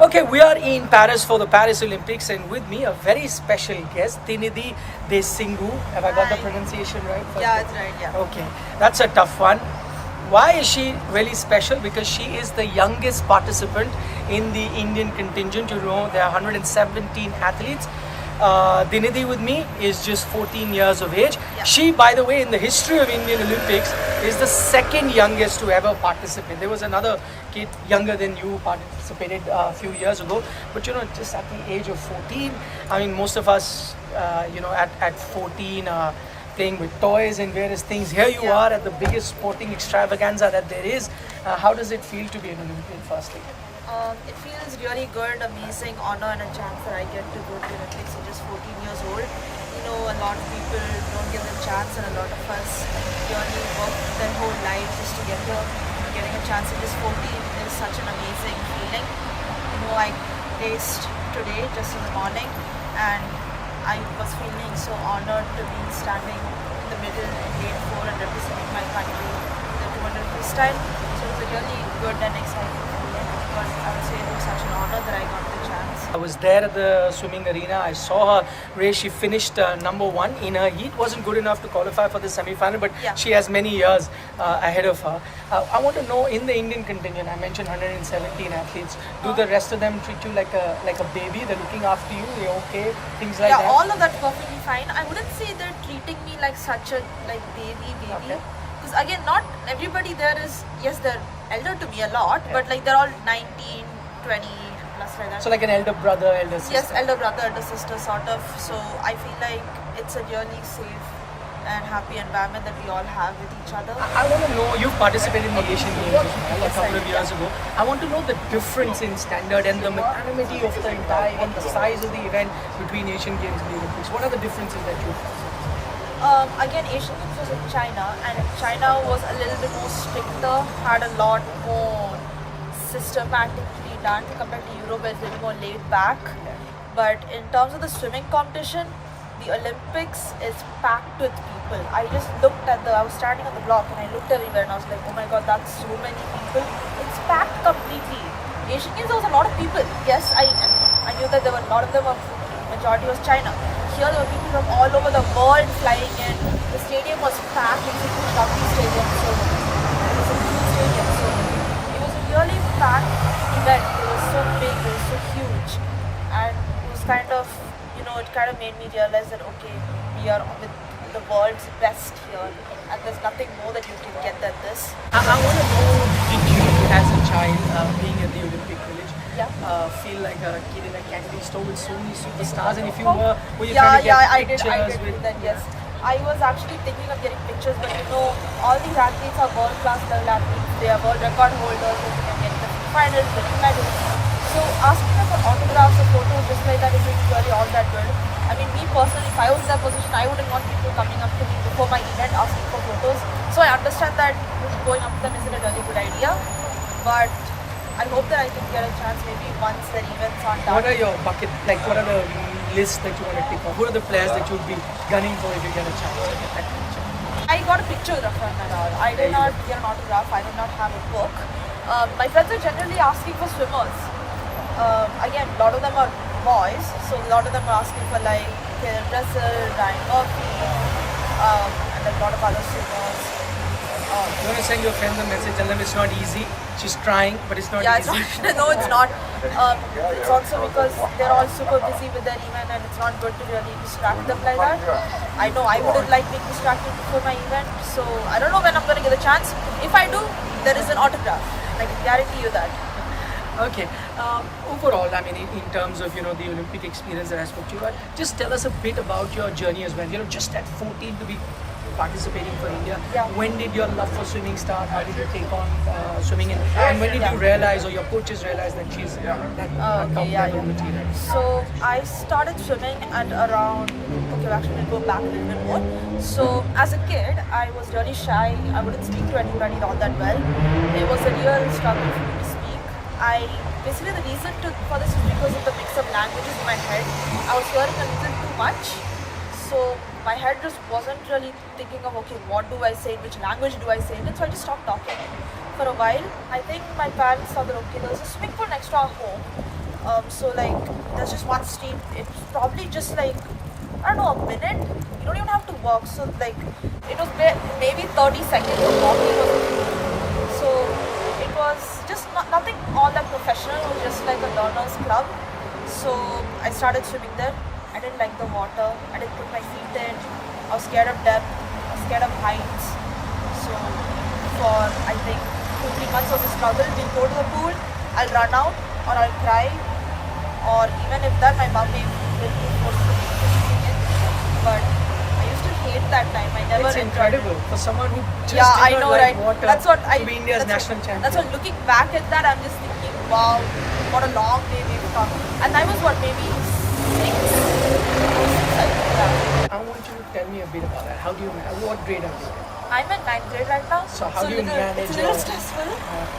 Okay, we are in Paris for the Paris Olympics, and with me a very special guest, Tinidhi Desingu. Have I got the Hi. pronunciation right? Yeah, it's right. Yeah. Okay, that's a tough one. Why is she really special? Because she is the youngest participant in the Indian contingent. You know, there are 117 athletes. Dinidhi with me is just 14 years of age. Yeah. She, by the way, in the history of Indian Olympics, is the second youngest to ever participate. There was another kid younger than you participated a few years ago, but you know, just at the age of 14, I mean, most of us, at 14, playing with toys and various things. Here you Yeah. are at the biggest sporting extravaganza that there is. How does it feel to be an Olympian, firstly? It feels really good, amazing honor and a chance that I get to go to the Olympics at just 14 years old. You know, a lot of people don't get the chance, and a lot of us really work their whole life just to get here. Getting a chance at just 14 is such an amazing feeling. You know, I raced today just in the morning, and I was feeling so honored to be standing in the middle in lane 4 and representing my country in the 200 freestyle. So it was a really good and exciting feeling. But I would say it was such an honor that I got the chance. I was there at the swimming arena. I saw her race. She finished number one in her heat. Wasn't good enough to qualify for the semi-final, but Yeah. she has many years ahead of her. I want to know, in the Indian contingent, I mentioned 117 athletes. Do the rest of them treat you like a baby? They're looking after you. They're okay. Things like Yeah, that. all of that perfectly fine. I wouldn't say they're treating me like such a baby. Okay. Because again, not everybody there is, yes, they're elder to me a lot, but like they're all 19, 20 plus like that. So like an elder brother, elder sister. Yes, elder brother, elder sister, sort of. So I feel like it's a really safe and happy environment that we all have with each other. I want to know, you've participated in the Asian Games as well a Yes, couple I of did. years ago. I want to know the difference in standard and the magnanimity of the entire event, the size of the event between Asian Games and the Olympics. What are the differences that you found? Again, Asian Games was in China, and China was a little bit more stricter, had a lot more systematically done compared to Europe, where it's a little more laid back. But in terms of the swimming competition, the Olympics is packed with people. I was standing on the block and I looked everywhere and I was like, oh my god, that's so many people. It's packed completely. Asian Games, there was a lot of people. Yes, I knew that there were a lot of them, majority was China. Here there were people from all over the world flying in. The stadium was packed. It was a huge rugby stadium, so it was a huge stadium. So it was a really packed event. It was so big, it was so huge, and it was kind of, it kind of made me realize that okay, we are with the world's best here, and there's nothing more that you can get than this. I want to know, did you, as a child, being at the Olympic Village, Yeah. Feel like a kid in a candy store with so many superstars? And if you were you Yeah, trying to get I pictures did do with that, yes. I was actually thinking of getting pictures, but all these athletes are world-class level athletes. They are world record holders, they can get the finals, the medals. So asking them for autographs or photos just like that isn't really all that good. I mean, me personally, if I was in that position, I wouldn't want people coming up to me before my event asking for photos. So I understand that going up to them isn't a really good idea, but I hope that I can get a chance maybe once the events are done. What are your what are the lists that you want to tick off? Who are the players that you'll be gunning for if you get a chance to get that picture? I got a picture with Rafael Nadal. I did not get an autograph. I did not have a book. My friends are generally asking for swimmers. Again, a lot of them are boys, so a lot of them are asking for like Karen Russell, Ryan Murphy, and a lot of other swimmers. You want to send your friends a message, tell them it's not easy. She's trying, but it's not Yeah, easy. it's not. No, it's not. It's also because they're all super busy with their event, and it's not good to really distract them like that. I know I wouldn't like being distracted before my event, so I don't know when I'm going to get a chance. If I do, there is an autograph. I can guarantee you that. Okay. Overall, I mean, in terms of the Olympic experience that I spoke to you about, just tell us a bit about your journey as well. Just at 14 to be participating for India. Yeah. When did your love for swimming start? How did you take on swimming? And when did you realize, or your coaches realize, that she's that top level material? So I started swimming at around, actually we'll go back a little bit more. So as a kid, I was really shy. I wouldn't speak to anybody all that well. It was a real struggle for me to speak. Basically the reason for this is because of the mix of languages in my head. I was hearing a little too much. So my head just wasn't really thinking of, okay, what do I say, which language do I say, and so I just stopped talking. For a while, I think my parents saw that, okay, there was a swimming pool next to our home, So like there's just one street. It's probably just like, I don't know, a minute. You don't even have to walk. So like it was maybe 30 seconds of walking was enough. So it was just nothing all that professional. It was just like a learners club. So I started swimming there. I didn't like the water. I didn't put my feet in. I was scared of depth. I was scared of heights. So for I think 2-3 months was a struggle. We'll go to the pool. I'll run out or I'll cry. Or even if that, my mom may really force me to swim in. But I used to hate that time. I never It's enjoyed incredible it. for someone who just Yeah, did I not know, like right? water That's what to be India's national champion. That's what. Looking back at that, I'm just thinking, wow, what a long way we've come. And I was what, maybe 6 or 6, I think. Yeah. I want you to tell me a bit about that. How do you, what grade are you in? I'm in 9th grade right now. So how do you manage It's a little your- stressful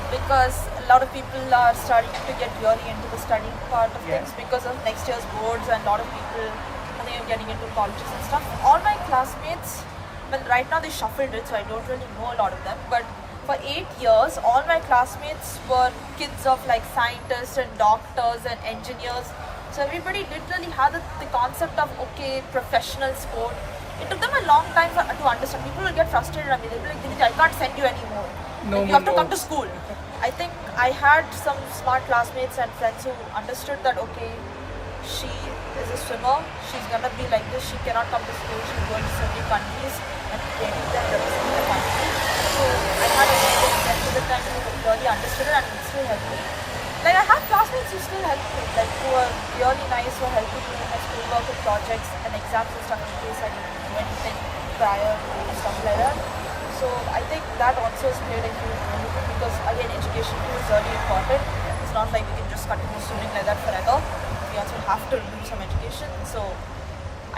because a lot of people are starting to get really into the studying part of Yeah. things because of next year's boards, and a lot of people I think are getting into colleges and stuff. All my classmates, well, right now they shuffled it, so I don't really know a lot of them. But for 8 years, all my classmates were kids of like scientists and doctors and engineers. So everybody literally had the concept of okay, professional sport. It took them a long time to understand. People will get frustrated at me. They'll be like, "Diniti, I can't send you anymore. No You more have to come to notes." school." I think I had some smart classmates and friends who understood that okay, she is a swimmer. She's gonna be like this. She cannot come to school. She's going to so many countries and training them represent the country. So I had a friends at the time who really understood it and still helped me. Like I have classmates who still help me, like who are really nice, who are helping me with my schoolwork and projects and exams and stuff in case I need to do anything prior to stuff like that. So I think that also has played a huge role because again education is really important. It's not like we can just continue swimming like that forever. We also have to do some education. So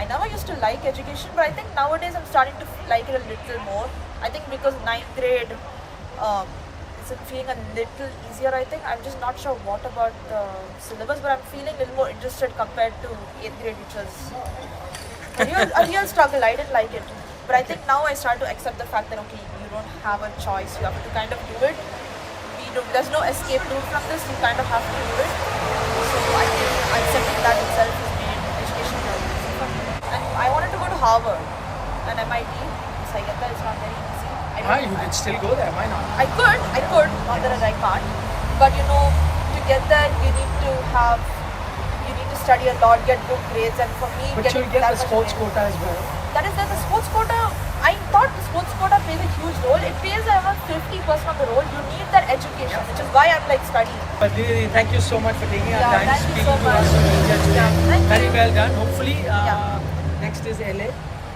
I never used to like education, but I think nowadays I'm starting to like it a little more. I think because 9th grade it's feeling a little easier. I think I'm just not sure what about the syllabus, but I'm feeling a little more interested compared to 8th grade, which was a real struggle. I didn't like it, but I think now I start to accept the fact that okay, you don't have a choice. You have to kind of do it. There's no escape route from this. You kind of have to do it. So I think accepting that itself has made education really easy for me. And I wanted to go to Harvard and MIT. So I get that it's not very easy. You could still go there. Why not? I could, not that I can't. But you know, to get there, you need to study a lot, get good grades, and for me, But getting you'll get that the much sports grade- quota as well. There's the sports quota. I thought the sports quota plays a huge role. It plays around 50% of the role. You need that education, which is why I'm like studying. But Diniti, thank you so much for taking our Yeah, time thank you speaking so to much. us on India today. Yeah, thank Very you. well done. Hopefully, Yeah. next is LA.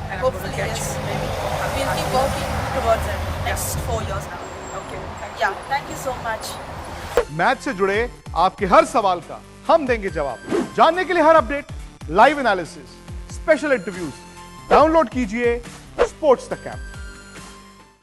And Hopefully, I'm going to catch yes, you. maybe. We'll keep working towards it. Next 4 years now. Okay. Thank you. Yeah, thank you so much. Match से जुड़े आपके हर सवाल का हम देंगे जवाब। जानने के लिए हर update, live analysis, special interviews download कीजिए स्पोर्ट्स तक ऐप।